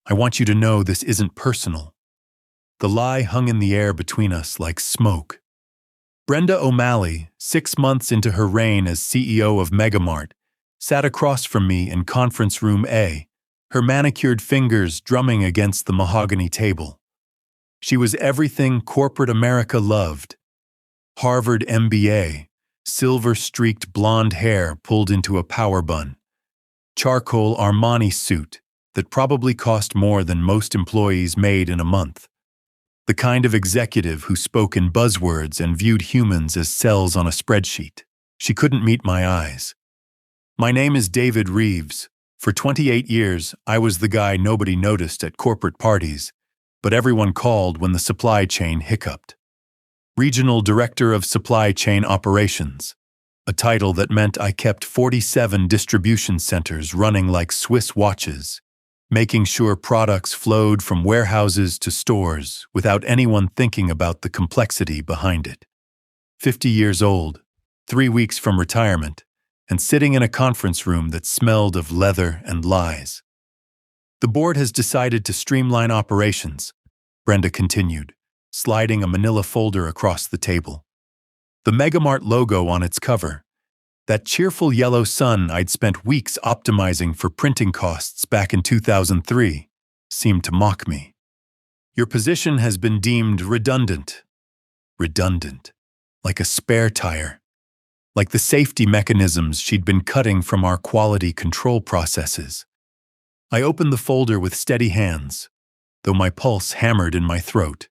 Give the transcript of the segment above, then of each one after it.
I want you to know this isn't personal." The lie hung in the air between us like smoke. Brenda O'Malley, 6 months into her reign as CEO of Megamart, sat across from me in Conference Room A, her manicured fingers drumming against the mahogany table. She was everything corporate America loved. Harvard MBA, silver-streaked blonde hair pulled into a power bun, charcoal Armani suit that probably cost more than most employees made in a month. The kind of executive who spoke in buzzwords and viewed humans as cells on a spreadsheet. She couldn't meet my eyes. "My name is David Reeves. For 28 years, I was the guy nobody noticed at corporate parties, but everyone called when the supply chain hiccuped. Regional Director of Supply Chain Operations, a title that meant I kept 47 distribution centers running like Swiss watches, making sure products flowed from warehouses to stores without anyone thinking about the complexity behind it. 50 years old, 3 weeks from retirement, and sitting in a conference room that smelled of leather and lies. The board has decided to streamline operations," Brenda continued, sliding a manila folder across the table. The Megamart logo on its cover, that cheerful yellow sun I'd spent weeks optimizing for printing costs back in 2003, seemed to mock me. "Your position has been deemed redundant." Redundant. Like a spare tire. Like the safety mechanisms she'd been cutting from our quality control processes. I opened the folder with steady hands, though my pulse hammered in my throat.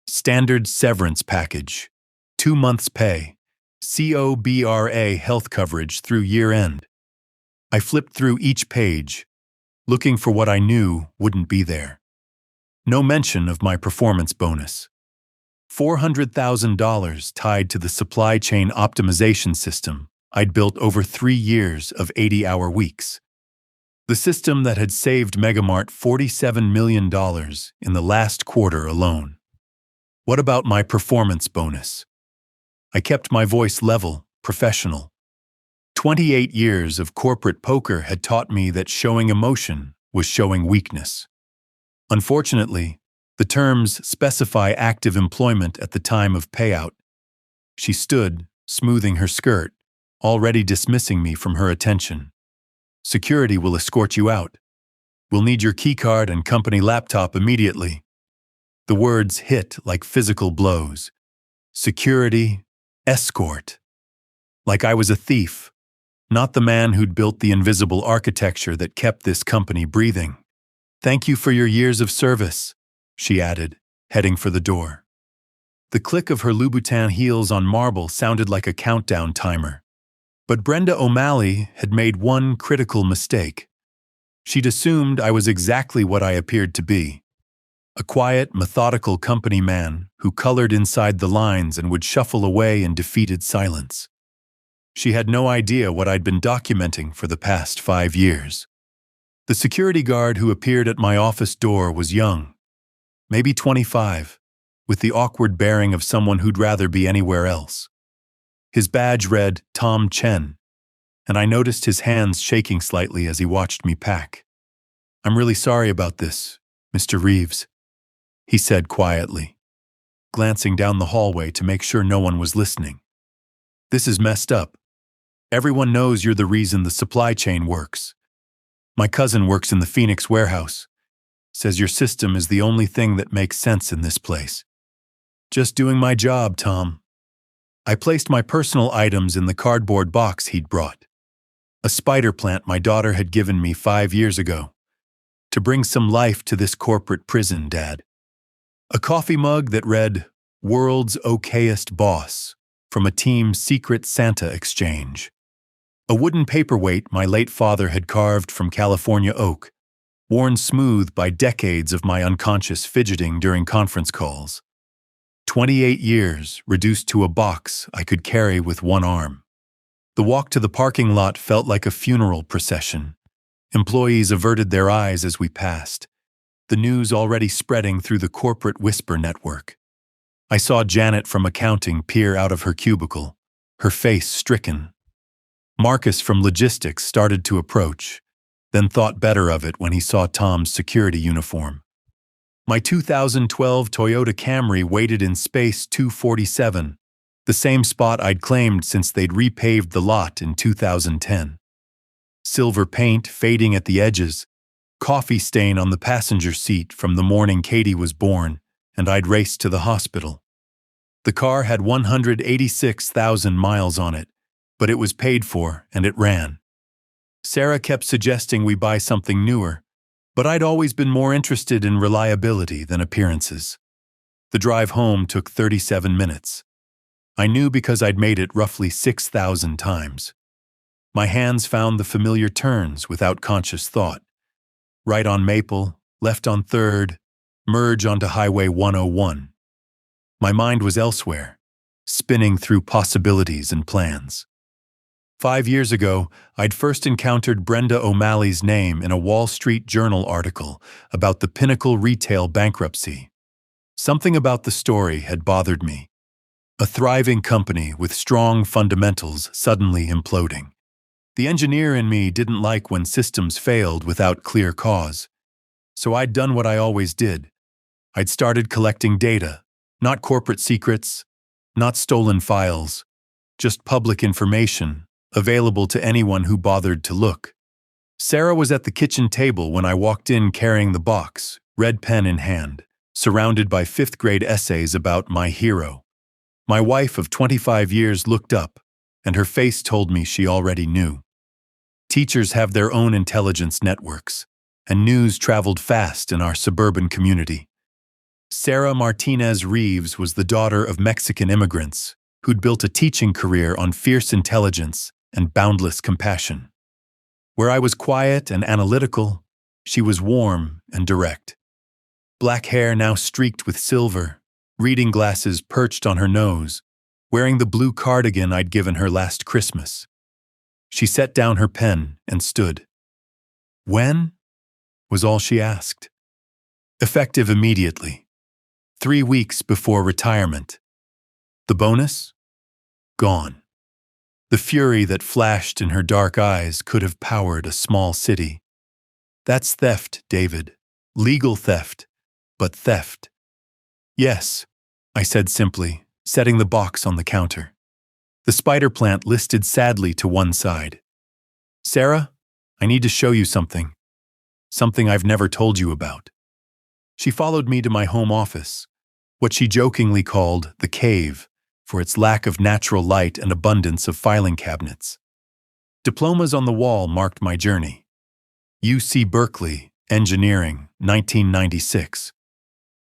Standard severance package, 2 months' pay, COBRA health coverage through year-end. I flipped through each page, looking for what I knew wouldn't be there. No mention of my performance bonus. $400,000 tied to the supply chain optimization system I'd built over 3 years of 80-hour weeks. The system that had saved Megamart $47 million in the last quarter alone. What about my performance bonus? I kept my voice level, professional. 28 years of corporate poker had taught me that showing emotion was showing weakness. Unfortunately, the terms specify active employment at the time of payout. She stood, smoothing her skirt, already dismissing me from her attention. "Security will escort you out. We'll need your keycard and company laptop immediately." The words hit like physical blows. Security, escort. Like I was a thief, not the man who'd built the invisible architecture that kept this company breathing. "Thank you for your years of service," she added, heading for the door. The click of her Louboutin heels on marble sounded like a countdown timer. But Brenda O'Malley had made one critical mistake. She'd assumed I was exactly what I appeared to be. A quiet, methodical company man who colored inside the lines and would shuffle away in defeated silence. She had no idea what I'd been documenting for the past 5 years. The security guard who appeared at my office door was young, maybe 25, with the awkward bearing of someone who'd rather be anywhere else. His badge read Tom Chen, and I noticed his hands shaking slightly as he watched me pack. "I'm really sorry about this, Mr. Reeves," he said quietly, glancing down the hallway to make sure no one was listening. "This is messed up. Everyone knows you're the reason the supply chain works. My cousin works in the Phoenix warehouse. Says your system is the only thing that makes sense in this place." "Just doing my job, Tom." I placed my personal items in the cardboard box he'd brought. A spider plant my daughter had given me 5 years ago. To bring some life to this corporate prison, Dad. A coffee mug that read, "World's Okayest Boss," from a team Secret Santa exchange. A wooden paperweight my late father had carved from California oak, worn smooth by decades of my unconscious fidgeting during conference calls. 28 years reduced to a box I could carry with one arm. The walk to the parking lot felt like a funeral procession. Employees averted their eyes as we passed, the news already spreading through the corporate whisper network. I saw Janet from accounting peer out of her cubicle, her face stricken. Marcus from logistics started to approach, then thought better of it when he saw Tom's security uniform. My 2012 Toyota Camry waited in space 247, the same spot I'd claimed since they'd repaved the lot in 2010. Silver paint fading at the edges, coffee stain on the passenger seat from the morning Katie was born, and I'd raced to the hospital. The car had 186,000 miles on it, but it was paid for and it ran. Sarah kept suggesting we buy something newer, but I'd always been more interested in reliability than appearances. The drive home took 37 minutes. I knew because I'd made it roughly 6,000 times. My hands found the familiar turns without conscious thought. Right on Maple, left on 3rd, merge onto Highway 101. My mind was elsewhere, spinning through possibilities and plans. 5 years ago, I'd first encountered Brenda O'Malley's name in a Wall Street Journal article about the Pinnacle retail bankruptcy. Something about the story had bothered me. A thriving company with strong fundamentals suddenly imploding. The engineer in me didn't like when systems failed without clear cause. So I'd done what I always did. I'd started collecting data, not corporate secrets, not stolen files, just public information, available to anyone who bothered to look. Sarah was at the kitchen table when I walked in carrying the box, red pen in hand, surrounded by 5th-grade essays about my hero. My wife of 25 years looked up, and her face told me she already knew. Teachers have their own intelligence networks, and news traveled fast in our suburban community. Sarah Martinez Reeves was the daughter of Mexican immigrants who'd built a teaching career on fierce intelligence and boundless compassion. Where I was quiet and analytical, she was warm and direct. Black hair now streaked with silver, reading glasses perched on her nose, wearing the blue cardigan I'd given her last Christmas. She set down her pen and stood. "When?" was all she asked. Effective immediately. 3 weeks before retirement. The bonus? Gone. The fury that flashed in her dark eyes could have powered a small city. That's theft, David. Legal theft, but theft. Yes, I said simply, setting the box on the counter. The spider plant listed sadly to one side. Sarah, I need to show you something. Something I've never told you about. She followed me to my home office, what she jokingly called the cave, for its lack of natural light and abundance of filing cabinets. Diplomas on the wall marked my journey. UC Berkeley, Engineering, 1996.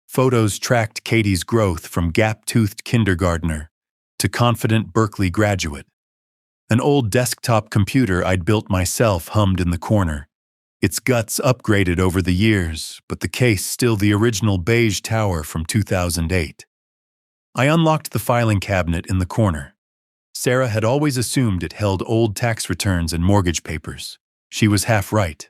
Photos tracked Katie's growth from gap-toothed kindergartner to confident Berkeley graduate. An old desktop computer I'd built myself hummed in the corner, its guts upgraded over the years, but the case still the original beige tower from 2008. I unlocked the filing cabinet in the corner. Sarah had always assumed it held old tax returns and mortgage papers. She was half right.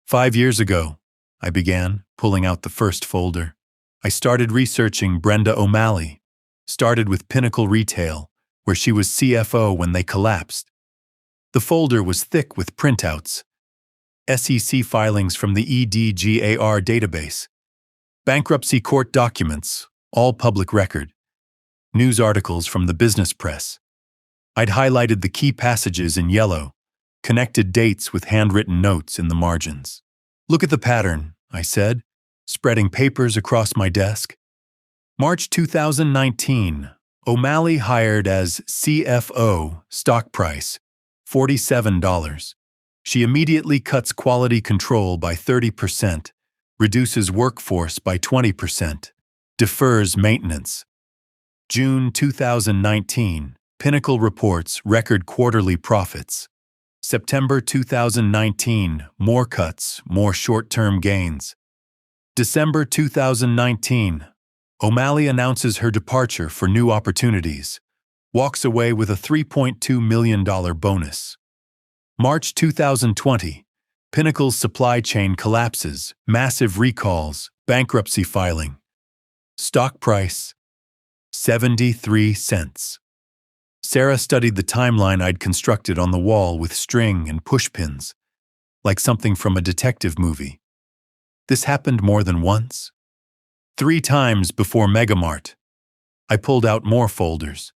5 years ago, I began, pulling out the first folder. I started researching Brenda O'Malley. Started with Pinnacle Retail, where she was CFO when they collapsed. The folder was thick with printouts, SEC filings from the EDGAR database, bankruptcy court documents, all public record, news articles from the business press. I'd highlighted the key passages in yellow, connected dates with handwritten notes in the margins. Look at the pattern, I said, spreading papers across my desk. March 2019, O'Malley hired as CFO, stock price, $47. She immediately cuts quality control by 30%, reduces workforce by 20%, defers maintenance. June 2019, Pinnacle reports record quarterly profits. September 2019, more cuts, more short-term gains. December 2019, O'Malley announces her departure for new opportunities, walks away with a $3.2 million bonus. March 2020, Pinnacle's supply chain collapses, massive recalls, bankruptcy filing. Stock price, 73 cents. Sarah studied the timeline I'd constructed on the wall with string and pushpins. like something from a detective movie. This happened more than once. 3 times before Megamart. I pulled out more folders.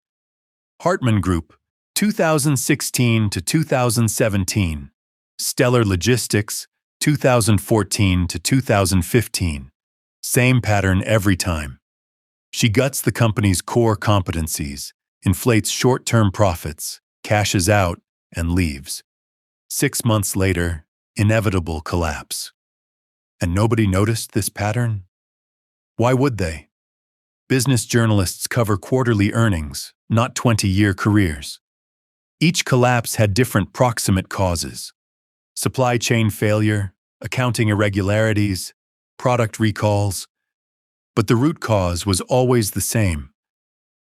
Hartman Group, 2016 to 2017. Stellar Logistics, 2014 to 2015. Same pattern every time. She guts the company's core competencies, inflates short-term profits, cashes out, and leaves. 6 months later, inevitable collapse. And nobody noticed this pattern? Why would they? Business journalists cover quarterly earnings, not 20-year careers. Each collapse had different proximate causes: supply chain failure, accounting irregularities, product recalls. But the root cause was always the same: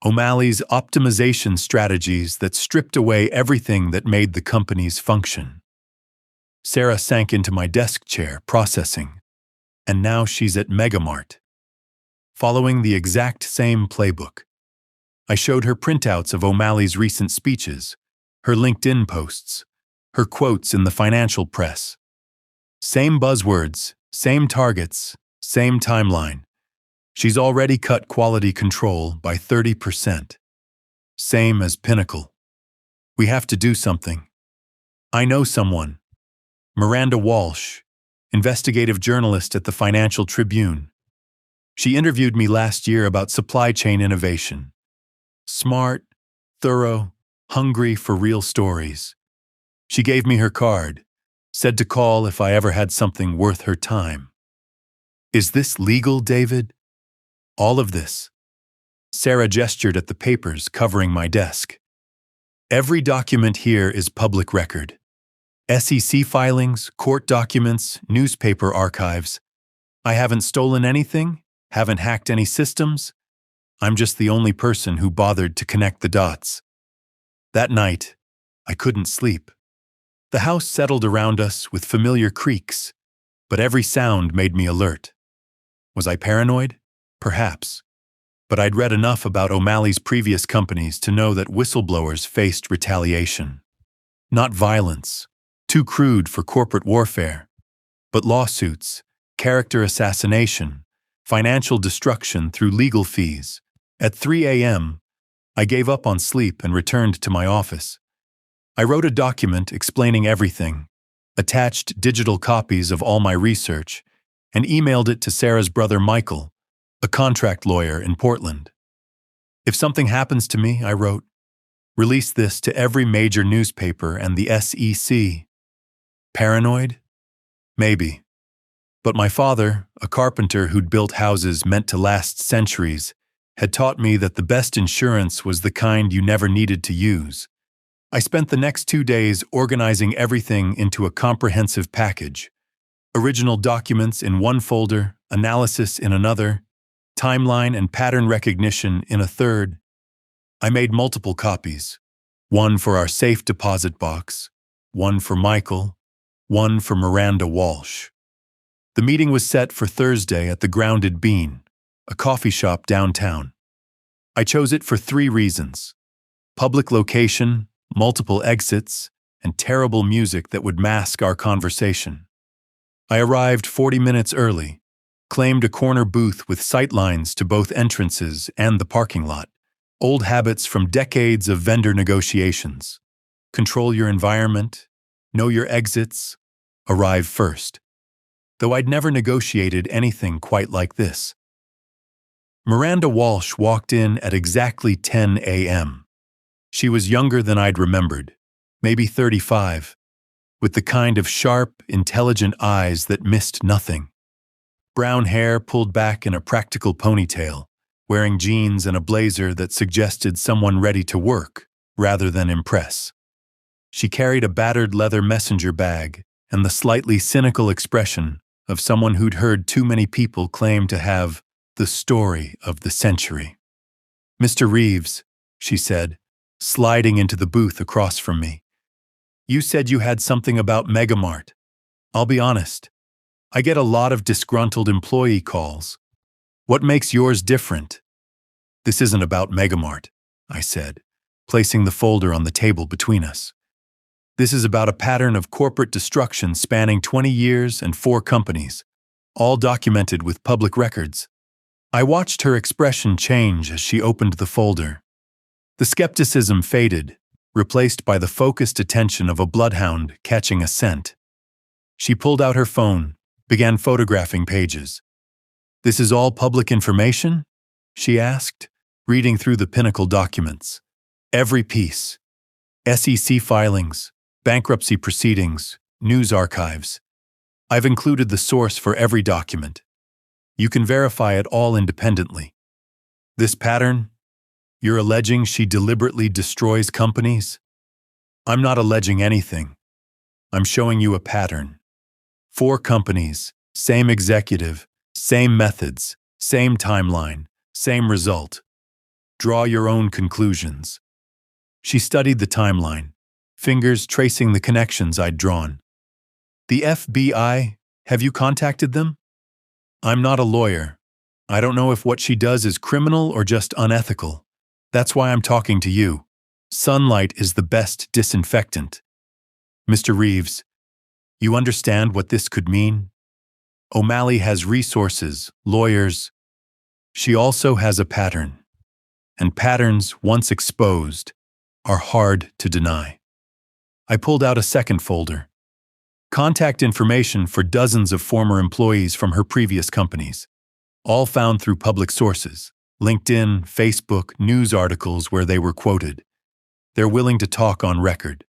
O'Malley's optimization strategies that stripped away everything that made the companies function. Sarah sank into my desk chair, processing. And now she's at Megamart, following the exact same playbook. I showed her printouts of O'Malley's recent speeches, her LinkedIn posts, her quotes in the financial press. Same buzzwords, same targets, same timeline. She's already cut quality control by 30%. Same as Pinnacle. We have to do something. I know someone. Miranda Walsh, investigative journalist at the Financial Tribune. She interviewed me last year about supply chain innovation. Smart, thorough, hungry for real stories. She gave me her card, said to call if I ever had something worth her time. Is this legal, David? All of this. Sarah gestured at the papers covering my desk. Every document here is public record. SEC filings, court documents, newspaper archives. I haven't stolen anything, haven't hacked any systems. I'm just the only person who bothered to connect the dots. That night, I couldn't sleep. The house settled around us with familiar creaks, but every sound made me alert. Was I paranoid? Perhaps. But I'd read enough about O'Malley's previous companies to know that whistleblowers faced retaliation. Not violence, too crude for corporate warfare, but lawsuits, character assassination, financial destruction through legal fees. At 3 a.m., I gave up on sleep and returned to my office. I wrote a document explaining everything, attached digital copies of all my research, and emailed it to Sarah's brother Michael, a contract lawyer in Portland. If something happens to me, I wrote, release this to every major newspaper and the SEC. Paranoid? Maybe. But my father, a carpenter who'd built houses meant to last centuries, had taught me that the best insurance was the kind you never needed to use. I spent the next 2 days organizing everything into a comprehensive package. Original documents in one folder, analysis in another, timeline and pattern recognition in a third. I made multiple copies, one for our safe deposit box, one for Michael, one for Miranda Walsh. The meeting was set for Thursday at the Grounded Bean, a coffee shop downtown. I chose it for 3 reasons: public location, multiple exits, and terrible music that would mask our conversation. I arrived 40 minutes early, claimed a corner booth with sightlines to both entrances and the parking lot. Old habits from decades of vendor negotiations. Control your environment, know your exits, arrive first. Though I'd never negotiated anything quite like this. Miranda Walsh walked in at exactly 10 a.m. She was younger than I'd remembered, maybe 35, with the kind of sharp, intelligent eyes that missed nothing. Brown hair pulled back in a practical ponytail, wearing jeans and a blazer that suggested someone ready to work rather than impress. She carried a battered leather messenger bag and the slightly cynical expression of someone who'd heard too many people claim to have the story of the century. Mr. Reeves, she said, sliding into the booth across from me. You said you had something about Megamart. I'll be honest. I get a lot of disgruntled employee calls. What makes yours different? This isn't about Megamart, I said, placing the folder on the table between us. This is about a pattern of corporate destruction spanning 20 years and 4 companies, all documented with public records. I watched her expression change as she opened the folder. The skepticism faded, replaced by the focused attention of a bloodhound catching a scent. She pulled out her phone, began photographing pages. "This is all public information?" she asked, reading through the Pinnacle documents. Every piece. SEC filings, bankruptcy proceedings, news archives. I've included the source for every document. You can verify it all independently. This pattern? You're alleging she deliberately destroys companies? I'm not alleging anything. I'm showing you a pattern. 4 companies, same executive, same methods, same timeline, same result. Draw your own conclusions. She studied the timeline, fingers tracing the connections I'd drawn. The FBI, have you contacted them? I'm not a lawyer. I don't know if what she does is criminal or just unethical. That's why I'm talking to you. Sunlight is the best disinfectant. Mr. Reeves, you understand what this could mean? O'Malley has resources, lawyers. She also has a pattern. And patterns, once exposed, are hard to deny. I pulled out a second folder. Contact information for dozens of former employees from her previous companies, all found through public sources, LinkedIn, Facebook, news articles where they were quoted. They're willing to talk on record.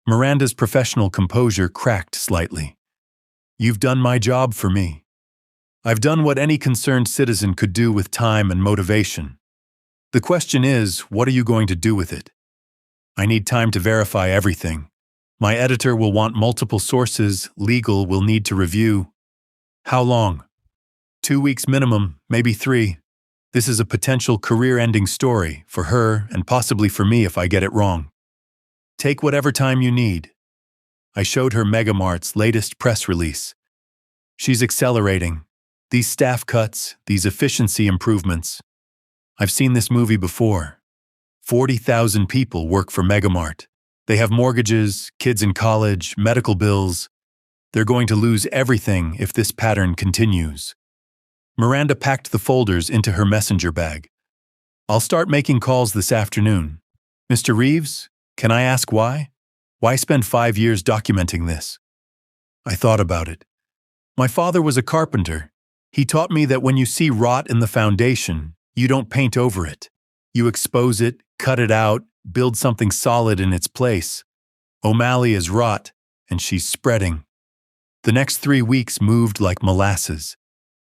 Miranda's professional composure cracked slightly. You've done my job for me. I've done what any concerned citizen could do with time and motivation. The question is, what are you going to do with it? I need time to verify everything. My editor will want multiple sources, legal will need to review. How long? 2 weeks minimum, maybe 3. This is a potential career-ending story for her and possibly for me if I get it wrong. Take whatever time you need. I showed her Megamart's latest press release. She's accelerating. These staff cuts, these efficiency improvements. I've seen this movie before. 40,000 people work for Megamart. They have mortgages, kids in college, medical bills. They're going to lose everything if this pattern continues. Miranda packed the folders into her messenger bag. I'll start making calls this afternoon. Mr. Reeves, can I ask why? Why spend 5 years documenting this? I thought about it. My father was a carpenter. He taught me that when you see rot in the foundation, you don't paint over it. You expose it, cut it out, build something solid in its place. O'Malley is rot, and she's spreading. The next 3 weeks moved like molasses.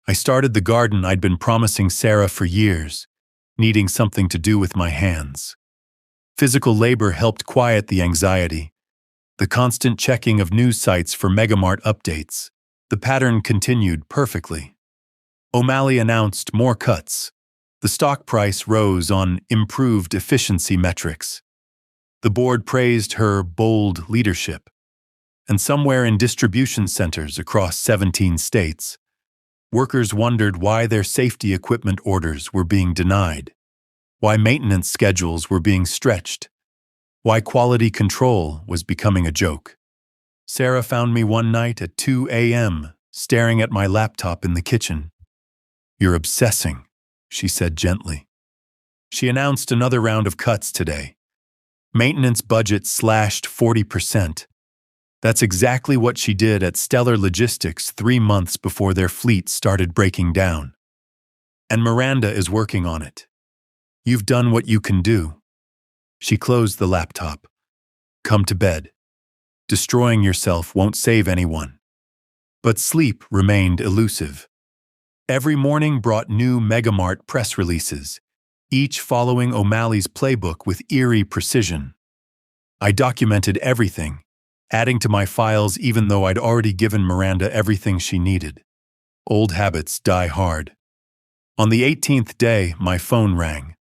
I started the garden I'd been promising Sarah for years, needing something to do with my hands. Physical labor helped quiet the anxiety. The constant checking of news sites for Megamart updates. The pattern continued perfectly. O'Malley announced more cuts. The stock price rose on improved efficiency metrics. The board praised her bold leadership. And somewhere in distribution centers across 17 states, workers wondered why their safety equipment orders were being denied, why maintenance schedules were being stretched, why quality control was becoming a joke. Sarah found me one night at 2 a.m., staring at my laptop in the kitchen. "You're obsessing," she said gently. She announced another round of cuts today. Maintenance budget slashed 40%. That's exactly what she did at Stellar Logistics 3 months before their fleet started breaking down. And Miranda is working on it. You've done what you can do. She closed the laptop. Come to bed. Destroying yourself won't save anyone. But sleep remained elusive. Every morning brought new Megamart press releases, each following O'Malley's playbook with eerie precision. I documented everything, adding to my files even though I'd already given Miranda everything she needed. Old habits die hard. On the 18th day, my phone rang.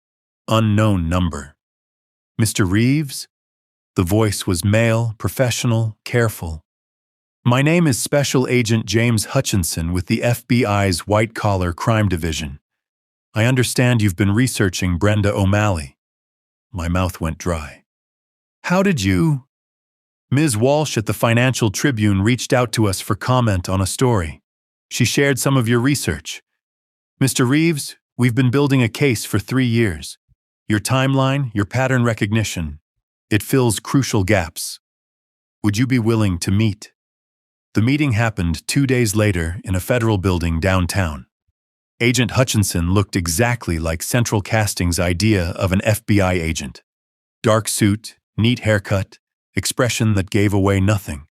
Unknown number. Mr. Reeves? The voice was male, professional, careful. My name is Special Agent James Hutchinson with the FBI's White-Collar Crime Division. I understand you've been researching Brenda O'Malley. My mouth went dry. How did you? Ms. Walsh at the Financial Tribune reached out to us for comment on a story. She shared some of your research. Mr. Reeves, we've been building a case for 3 years. Your timeline, your pattern recognition, it fills crucial gaps. Would you be willing to meet? The meeting happened 2 days later in a federal building downtown. Agent Hutchinson looked exactly like Central Casting's idea of an FBI agent. Dark suit, neat haircut, expression that gave away nothing.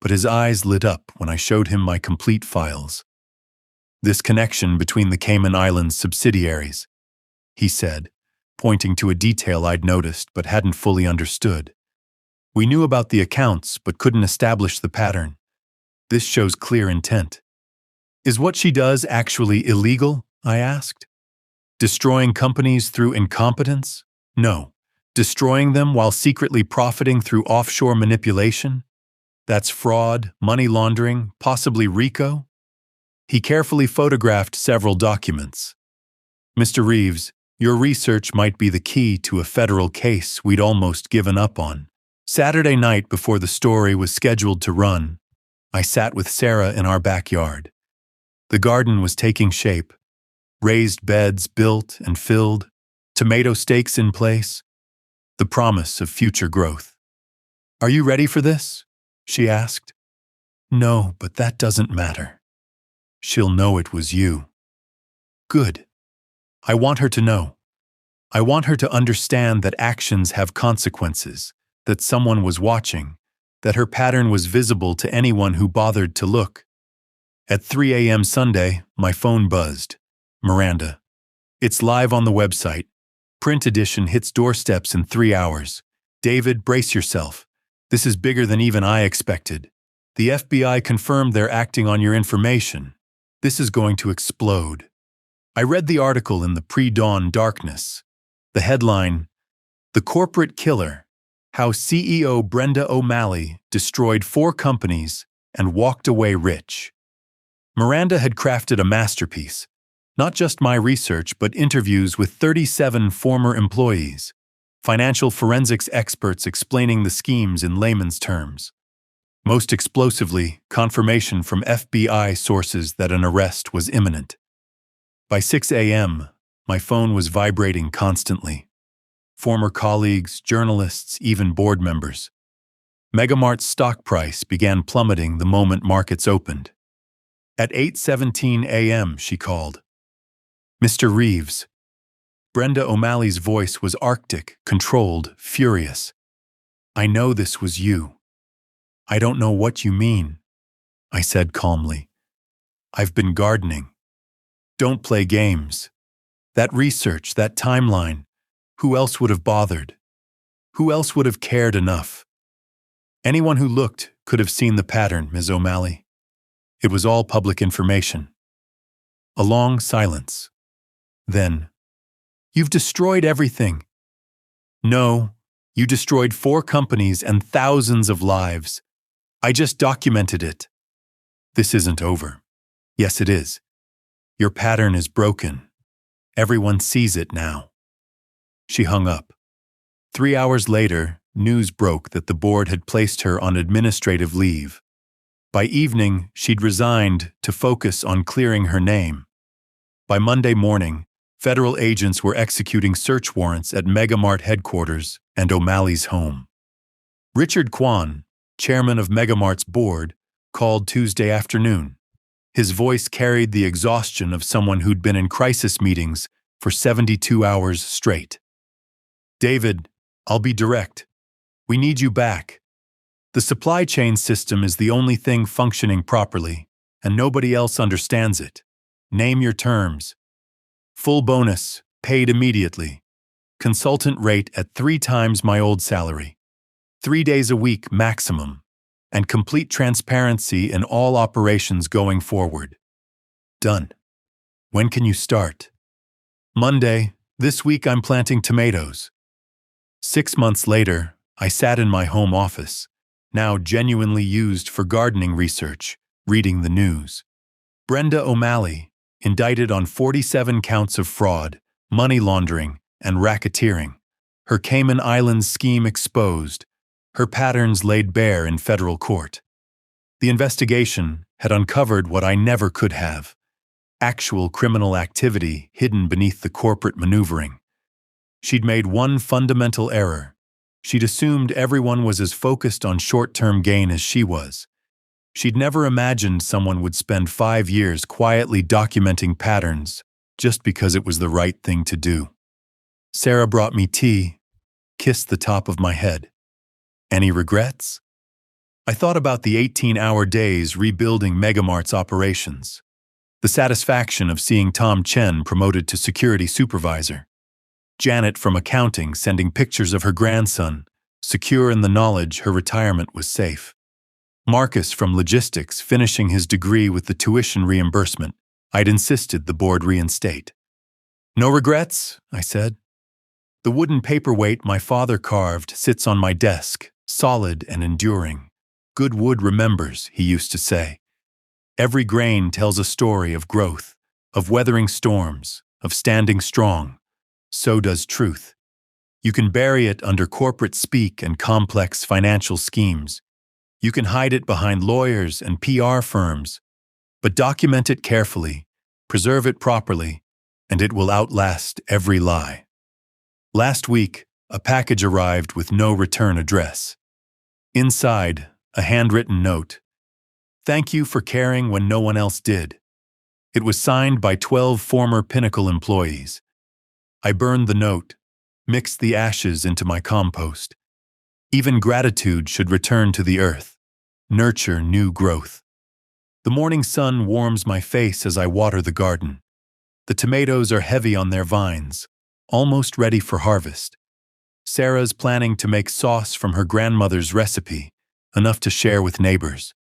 But his eyes lit up when I showed him my complete files. This connection between the Cayman Islands subsidiaries, he said, pointing to a detail I'd noticed but hadn't fully understood. We knew about the accounts but couldn't establish the pattern. This shows clear intent. Is what she does actually illegal? I asked. Destroying companies through incompetence? No. Destroying them while secretly profiting through offshore manipulation? That's fraud, money laundering, possibly RICO? He carefully photographed several documents. Mr. Reeves, your research might be the key to a federal case we'd almost given up on. Saturday night before the story was scheduled to run, I sat with Sarah in our backyard. The garden was taking shape. Raised beds built and filled, tomato stakes in place, the promise of future growth. Are you ready for this? She asked. No, but that doesn't matter. She'll know it was you. Good. I want her to know. I want her to understand that actions have consequences, that someone was watching, that her pattern was visible to anyone who bothered to look. At 3 a.m. Sunday, my phone buzzed. Miranda. It's live on the website. Print edition hits doorsteps in 3 hours. David, brace yourself. This is bigger than even I expected. The FBI confirmed they're acting on your information. This is going to explode. I read the article in the pre-dawn darkness. The headline, The Corporate Killer, How CEO Brenda O'Malley Destroyed 4 Companies and Walked Away Rich. Miranda had crafted a masterpiece, not just my research, but interviews with 37 former employees, financial forensics experts explaining the schemes in layman's terms. Most explosively, confirmation from FBI sources that an arrest was imminent. By 6 a.m., my phone was vibrating constantly. Former colleagues, journalists, even board members. Megamart's stock price began plummeting the moment markets opened. At 8:17 a.m., she called. Mr. Reeves. Brenda O'Malley's voice was arctic, controlled, furious. I know this was you. I don't know what you mean, I said calmly. I've been gardening. Don't play games. That research, that timeline, who else would have bothered? Who else would have cared enough? Anyone who looked could have seen the pattern, Ms. O'Malley. It was all public information. A long silence. Then, you've destroyed everything. No, you destroyed 4 companies and thousands of lives. I just documented it. This isn't over. Yes, it is. Your pattern is broken. Everyone sees it now. She hung up. 3 hours later, news broke that the board had placed her on administrative leave. By evening, she'd resigned to focus on clearing her name. By Monday morning, federal agents were executing search warrants at Megamart headquarters and O'Malley's home. Richard Kwan, chairman of Megamart's board, called Tuesday afternoon. His voice carried the exhaustion of someone who'd been in crisis meetings for 72 hours straight. David, I'll be direct. We need you back. The supply chain system is the only thing functioning properly, and nobody else understands it. Name your terms. Full bonus, paid immediately. Consultant rate at 3 times my old salary. 3 days a week maximum. And complete transparency in all operations going forward. Done. When can you start? Monday. This week I'm planting tomatoes. 6 months later, I sat in my home office, now genuinely used for gardening research, reading the news. Brenda O'Malley, indicted on 47 counts of fraud, money laundering, and racketeering. Her Cayman Islands scheme exposed. her patterns laid bare in federal court. The investigation had uncovered what I never could have: actual criminal activity hidden beneath the corporate maneuvering. She'd made one fundamental error. She'd assumed everyone was as focused on short-term gain as she was. She'd never imagined someone would spend 5 years quietly documenting patterns just because it was the right thing to do. Sarah brought me tea, kissed the top of my head. Any regrets? I thought about the 18-hour days rebuilding Megamart's operations, the satisfaction of seeing Tom Chen promoted to security supervisor, Janet from accounting sending pictures of her grandson, secure in the knowledge her retirement was safe, Marcus from logistics finishing his degree with the tuition reimbursement I'd insisted the board reinstate. No regrets, I said. The wooden paperweight my father carved sits on my desk, solid and enduring. Good wood remembers, he used to say. Every grain tells a story of growth, of weathering storms, of standing strong. So does truth. You can bury it under corporate speak and complex financial schemes. You can hide it behind lawyers and PR firms, but document it carefully, preserve it properly, and it will outlast every lie. Last week, a package arrived with no return address. Inside, a handwritten note. Thank you for caring when no one else did. It was signed by 12 former Pinnacle employees. I burned the note, mixed the ashes into my compost. Even gratitude should return to the earth, nurture new growth. The morning sun warms my face as I water the garden. The tomatoes are heavy on their vines, almost ready for harvest. Sarah's planning to make sauce from her grandmother's recipe, enough to share with neighbors.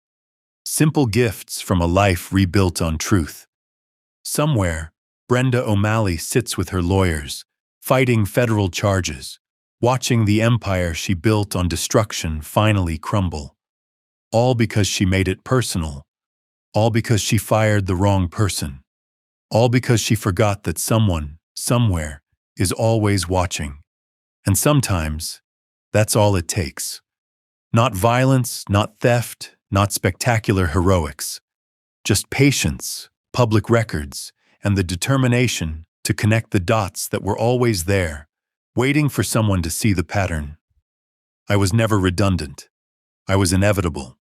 Simple gifts from a life rebuilt on truth. Somewhere, Brenda O'Malley sits with her lawyers, fighting federal charges, watching the empire she built on destruction finally crumble. All because she made it personal. All because she fired the wrong person. All because she forgot that someone, somewhere, is always watching. And sometimes, that's all it takes. Not violence, not theft, not spectacular heroics. Just patience, public records, and the determination to connect the dots that were always there, waiting for someone to see the pattern. I was never redundant. I was inevitable.